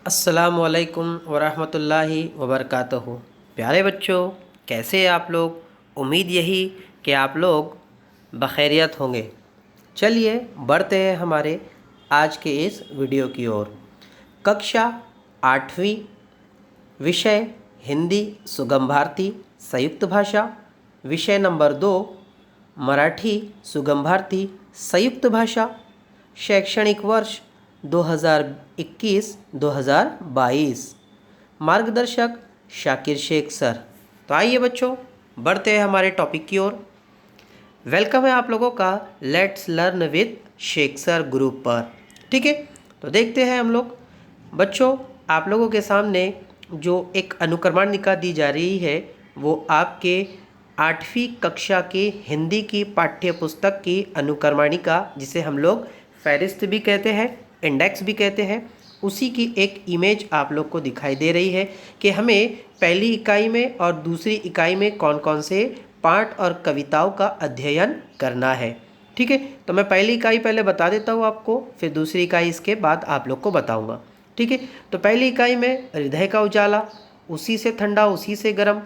अस्सलामुअलैकुम वरहमतुल्लाहि वबरकातुहू। प्यारे बच्चों, कैसे हैं आप लोग? उम्मीद यही कि आप लोग बखैरियत होंगे। चलिए बढ़ते हैं हमारे आज के इस वीडियो की ओर। कक्षा 8वीं, विषय हिंदी सुगम भारती संयुक्त भाषा। विषय नंबर 2 मराठी सुगम भारती संयुक्त भाषा। शैक्षणिक वर्ष 2021-2022। मार्गदर्शक शाकिर शेख सर। तो आइए बच्चों, बढ़ते हैं हमारे टॉपिक की ओर। वेलकम है आप लोगों का let's learn with Shaikh sir group पर। ठीक है, तो देखते हैं हम लोग। बच्चों, आप लोगों के सामने जो एक अनुक्रमणिका दी जा रही है वो आपके 8वीं कक्षा के हिंदी की पाठ्य पुस्तक की अनुक्रमणिका, जिसे हम लोग फहरिस्त भी कहते हैं, इंडेक्स भी कहते हैं, उसी की एक इमेज आप लोग को दिखाई दे रही है कि हमें पहली इकाई में और दूसरी इकाई में कौन कौन से पाठ और कविताओं का अध्ययन करना है। ठीक है, तो मैं पहली इकाई पहले बता देता हूँ आपको, फिर दूसरी इकाई इसके बाद आप लोग को बताऊँगा। ठीक है, तो पहली इकाई में हृदय का उजाला, उसी से ठंडा उसी से गर्म,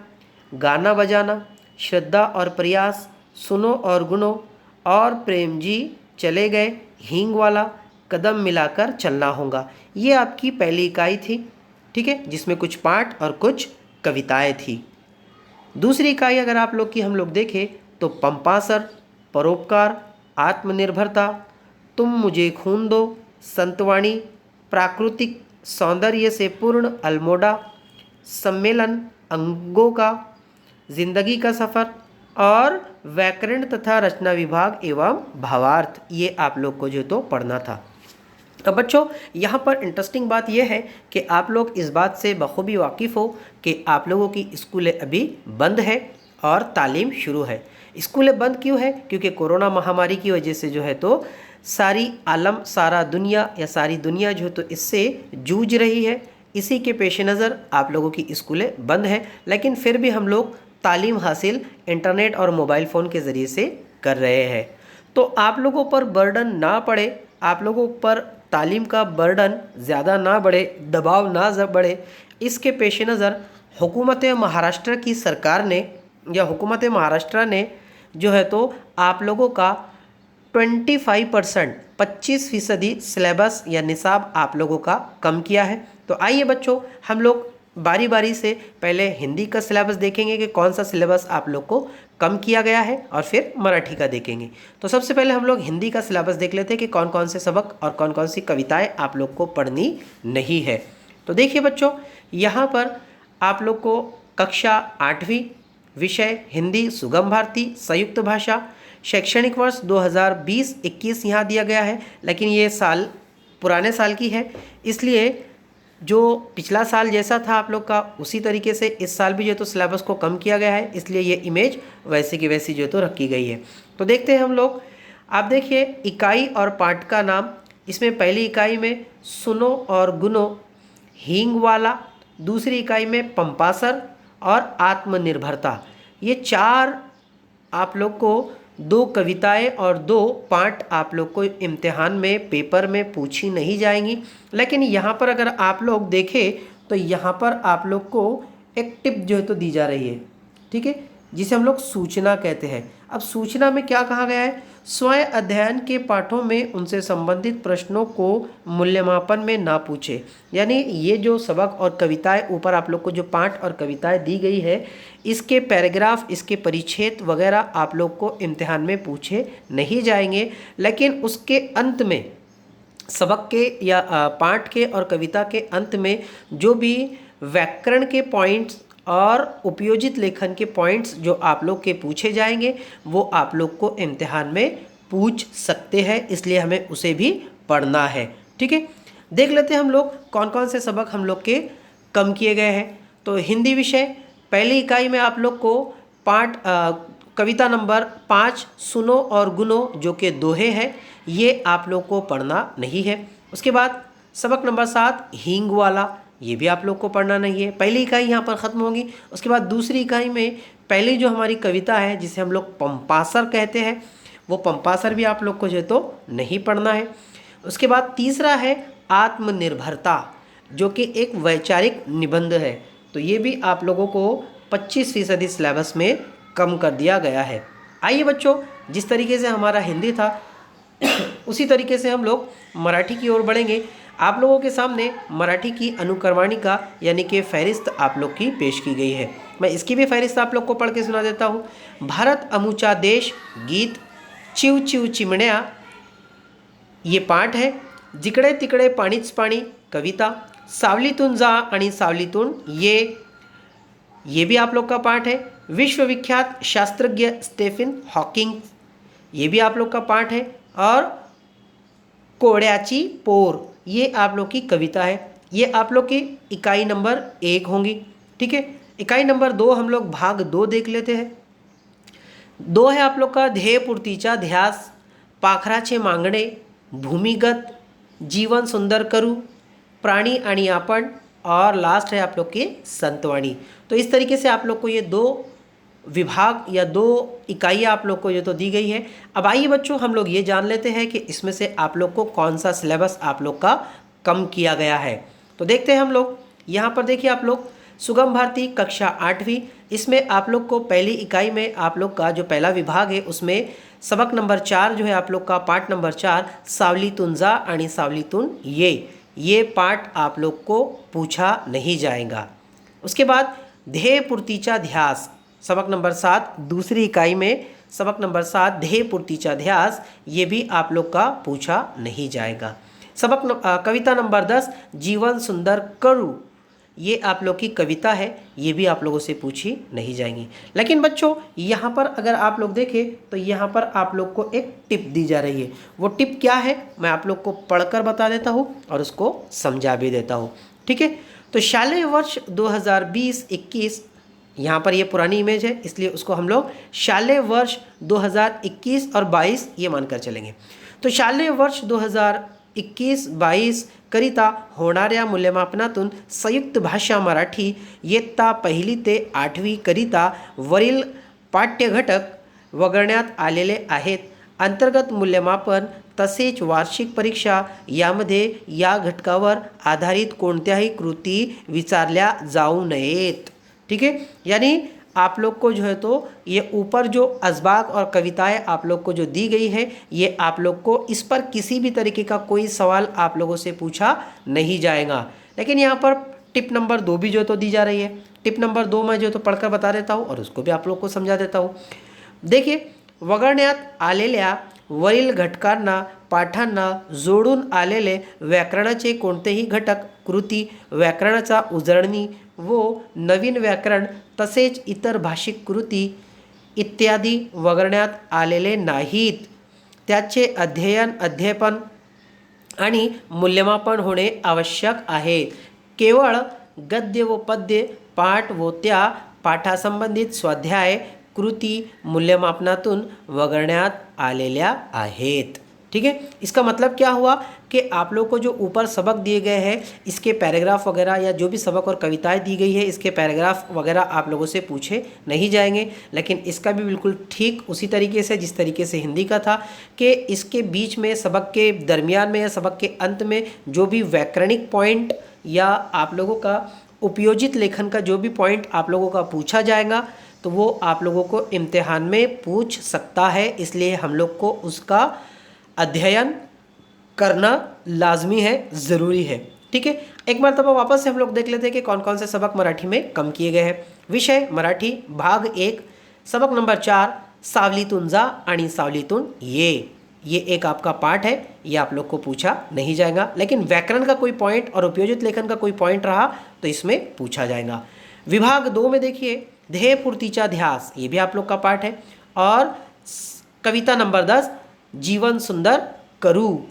गाना बजाना, श्रद्धा और प्रयास, सुनो और गुनो, और प्रेम जी चले गए, हींग वाला, कदम मिलाकर चलना होगा। ये आपकी पहली इकाई थी। ठीक है, जिसमें कुछ पाठ और कुछ कविताएं थी। दूसरी इकाई अगर आप लोग की हम लोग देखें तो पंपासर, परोपकार, आत्मनिर्भरता, तुम मुझे खून दो, संतवाणी, प्राकृतिक सौंदर्य से पूर्ण अल्मोड़ा, सम्मेलन अंगों का, जिंदगी का सफ़र, और व्याकरण तथा रचना विभाग एवं भावार्थ, ये आप लोग को जो तो पढ़ना था। अब बच्चों, यहाँ पर इंटरेस्टिंग बात यह है कि आप लोग इस बात से बखूबी वाकिफ़ हो कि आप लोगों की स्कूलें अभी बंद है और तालीम शुरू है। स्कूलें बंद क्यों है? क्योंकि कोरोना महामारी की वजह से जो है तो सारी आलम, सारा दुनिया या सारी दुनिया जो है तो इससे जूझ रही है। इसी के पेश नज़र आप लोगों की स्कूलें बंद हैं, लेकिन फिर भी हम लोग तालीम हासिल इंटरनेट और मोबाइल फ़ोन के ज़रिए से कर रहे हैं। तो आप लोगों पर बर्डन ना पड़े, आप लोगों पर तालीम का बर्डन ज़्यादा ना बढ़े, दबाव ना बढ़े, इसके पेश नज़र हुकूमत महाराष्ट्र की सरकार ने या हुकूमत महाराष्ट्र ने जो है तो आप लोगों का 25%, 25% सिलेबस या निसाब आप लोगों का कम किया है। तो आइए बच्चों, हम लोग बारी बारी से पहले हिंदी का सिलेबस देखेंगे कि कौन सा सिलेबस आप लोग को कम किया गया है, और फिर मराठी का देखेंगे। तो सबसे पहले हम लोग हिंदी का सिलेबस देख लेते हैं कि कौन कौन से सबक और कौन कौन सी कविताएं आप लोग को पढ़नी नहीं है। तो देखिए बच्चों, यहाँ पर आप लोग को कक्षा 8वीं, विषय हिंदी सुगम भारती संयुक्त भाषा, शैक्षणिक वर्ष 2020-21 यहाँ दिया गया है, लेकिन ये साल पुराने साल की है, इसलिए जो पिछला साल जैसा था आप लोग का उसी तरीके से इस साल भी जो तो सिलेबस को कम किया गया है, इसलिए ये इमेज वैसे की वैसी जो तो रखी गई है। तो देखते हैं हम लोग। आप देखिए इकाई और पाठ का नाम, इसमें पहली इकाई में सुनो और गुनो, हींग वाला, दूसरी इकाई में पंपासर और आत्मनिर्भरता। ये चार आप लोग को 2 कविताएं और 2 पाठ आप लोग को इम्तिहान में पेपर में पूछी नहीं जाएंगी। लेकिन यहाँ पर अगर आप लोग देखें तो यहाँ पर आप लोग को एक टिप जो है तो दी जा रही है। ठीक है, जिसे हम लोग सूचना कहते हैं। अब सूचना में क्या कहा गया है? स्वयं अध्ययन के पाठों में उनसे संबंधित प्रश्नों को मूल्यमापन में ना पूछे। यानी ये जो सबक और कविताएं ऊपर आप लोग को जो पाठ और कविताएं दी गई है, इसके पैराग्राफ, इसके परिच्छेद वगैरह आप लोग को इम्तिहान में पूछे नहीं जाएंगे। लेकिन उसके अंत में, सबक के या पाठ के और कविता के अंत में जो भी व्याकरण के पॉइंट्स और उपयोजित लेखन के पॉइंट्स जो आप लोग के पूछे जाएंगे, वो आप लोग को इम्तिहान में पूछ सकते हैं, इसलिए हमें उसे भी पढ़ना है। ठीक है, देख लेते हैं हम लोग कौन कौन से सबक हम लोग के कम किए गए हैं। तो हिंदी विषय पहली इकाई में आप लोग को पाठ कविता नंबर 5 सुनो और गुनो जो कि दोहे हैं, ये आप लोग को पढ़ना नहीं है। उसके बाद सबक नंबर 7 हींग वाला, ये भी आप लोग को पढ़ना नहीं है। पहली इकाई यहाँ पर ख़त्म होगी। उसके बाद दूसरी इकाई में पहली जो हमारी कविता है जिसे हम लोग पंपासर कहते हैं, वो पंपासर भी आप लोग को जो तो नहीं पढ़ना है। उसके बाद तीसरा है आत्मनिर्भरता। जो कि एक वैचारिक निबंध है। तो ये भी आप लोगों को 25% सिलेबस में कम कर दिया गया है। आइए बच्चों, जिस तरीके से हमारा हिंदी था उसी तरीके से हम लोग मराठी की ओर बढ़ेंगे। आप लोगों के सामने मराठी की अनुक्रमणिका यानी कि फहरिस्त आप लोग की पेश की गई है। मैं इसकी भी फहरिस्त आप लोग को पढ़ के सुना देता हूँ। भारत अमुचा देश गीत, चिव चिव चिमण्या ये पाठ है। जिकडे तिकडे पाणीच पाणी कविता, सावलीतून जा आणि सावलीतून ये भी आप लोग का पाठ है। विश्वविख्यात शास्त्रज्ञ स्टीफन हॉकिंग ये भी आप लोग का पाठ है। और कोड्याची पोर ये आप लोग की कविता है। ये आप लोग की इकाई नंबर 1 होंगी। ठीक है, इकाई नंबर 2 हम लोग भाग 2 देख लेते हैं। 2 है आप लोग का ध्येयपूर्तीचा ध्यास, पाखराचे मागणे, भूमिगत, जीवन सुंदर करू, प्राणी आणि आपण, और लास्ट है आप लोग की संतवाणी। तो इस तरीके से आप लोग को ये 2 विभाग या 2 इकाइयाँ आप लोग को ये तो दी गई है। अब आइए बच्चों, हम लोग ये जान लेते हैं कि इसमें से आप लोग को कौन सा सिलेबस आप लोग का कम किया गया है। तो देखते हैं हम लोग। यहाँ पर देखिए आप लोग, सुगम भारती कक्षा 8वीं, इसमें आप लोग को पहली इकाई में आप लोग का जो पहला विभाग है उसमें सबक नंबर 4 जो है आप लोग का पाठ नंबर 4 सावलीतून जा आणि सावलीतून ये पाठ आप लोग को पूछा नहीं जाएगा। उसके बाद ध्येयपूर्तीचा ध्यास सबक नंबर 7 दूसरी इकाई में सबक नंबर 7 ध्येयपूर्तीचा ध्यास ये भी आप लोग का पूछा नहीं जाएगा। कविता नंबर 10 जीवन सुंदर करू ये आप लोग की कविता है, ये भी आप लोगों से पूछी नहीं जाएंगी। लेकिन बच्चों यहाँ पर अगर आप लोग देखें तो यहाँ पर आप लोग को एक टिप दी जा रही है। वो टिप क्या है मैं आप लोग को पढ़कर बता देता हूँ और उसको समझा भी देता हूँ। ठीक है, तो शालेय वर्ष 2020-21 यहाँ पर ये पुरानी इमेज है इसलिए उसको हम लोग शालेय वर्ष 2021 और 22 ये मानकर चलेंगे। तो शालेय वर्ष 2021-22 करिता होणाऱ्या मूल्यमापनातून संयुक्त भाषा मराठी इयत्ता 1ली ते 8वी करिता वरील पाठ्यघटक वगळण्यात आलेले आहेत। अंतर्गत मूल्यमापन तसेच वार्षिक परीक्षा यामध्ये या घटकावर आधारित कोणत्याही कृती विचारल्या जाऊ नयेत। ठीक है, यानी आप लोग को जो है तो ये ऊपर जो असबाग और कविताएं आप लोग को जो दी गई है ये आप लोग को इस पर किसी भी तरीके का कोई सवाल आप लोगों से पूछा नहीं जाएगा। लेकिन यहाँ पर टिप नंबर 2 भी जो तो दी जा रही है। टिप नंबर 2 मैं जो तो पढ़कर बता देता हूँ और उसको भी आप लोग को समझा देता हूँ। देखिए, वगळण्यात आलेल्या वरील घटकांना पाठांना जोडून आलेले व्याकरणाचे कोणतेही घटक कृती व्याकरणाचा उजळणी व नवीन व्याकरण तसेच इतर भाषिक कृती इत्यादी वगळण्यात आलेले नाहीत। त्याचे अध्ययन अध्यापन आणि मूल्यमापन होणे आवश्यक आहे। केवळ गद्य व पद्य पाठ व त्या पाठासंबंधित स्वाध्याय कृती मूल्यमापनातून वगळण्यात आलेल्या आहेत। ठीक है, इसका मतलब क्या हुआ कि आप लोग को जो ऊपर सबक दिए गए हैं इसके पैराग्राफ वगैरह या जो भी सबक और कविताएं दी गई है इसके पैराग्राफ वगैरह आप लोगों से पूछे नहीं जाएंगे। लेकिन इसका भी बिल्कुल ठीक उसी तरीके से जिस तरीके से हिंदी का था कि इसके बीच में सबक के दरमियान में या सबक के अंत में जो भी वैकरणिक पॉइंट या आप लोगों का उपयोजित लेखन का जो भी पॉइंट आप लोगों का पूछा जाएगा तो वो आप लोगों को इम्तिहान में पूछ सकता है। इसलिए हम लोग को उसका अध्ययन करना लाजमी है, ज़रूरी है। ठीक है, एक मरतबा वापस से हम लोग देख लेते हैं कि कौन कौन से सबक मराठी में कम किए गए हैं। विषय मराठी भाग 1 सबक नंबर 4 सावलीतून जा आणि सावलीतून ये एक आपका पाठ है, ये आप लोग को पूछा नहीं जाएगा। लेकिन व्याकरण का कोई पॉइंट और उपयोजित लेखन का कोई पॉइंट रहा तो इसमें पूछा जाएगा। विभाग 2 में देखिए ध्येयपूर्तीचा ध्यास ये भी आप लोग का पाठ है। और कविता नंबर 10 जीवन सुंदर करू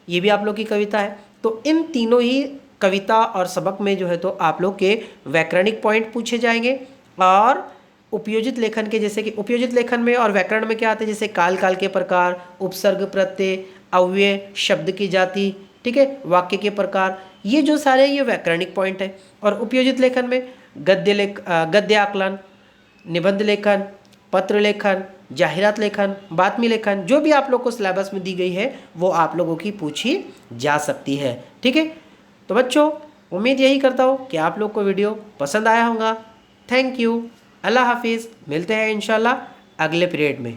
ये भी आप लोग की कविता है। तो इन तीनों ही कविता और सबक में जो है तो आप लोग के व्याकरणिक पॉइंट पूछे जाएंगे और उपयोजित लेखन के, जैसे कि उपयोजित लेखन में और व्याकरण में क्या आते हैं, जैसे काल काल के प्रकार, उपसर्ग प्रत्यय, अव्यय, शब्द की जाति, ठीक है, वाक्य के प्रकार, ये जो सारे ये व्याकरणिक पॉइंट है। और उपयोजित लेखन में गद्य आकलन, निबंध लेखन, पत्र लेखन, जाहिरात लेखन, बातमी लेखन, जो भी आप लोग को सिलेबस में दी गई है वो आप लोगों की पूछी जा सकती है। ठीक है, तो बच्चों उम्मीद यही करता हूँ कि आप लोग को वीडियो पसंद आया होगा। Thank you. अल्लाह हाफिज़। मिलते हैं इंशाल्लाह अगले पीरियड में।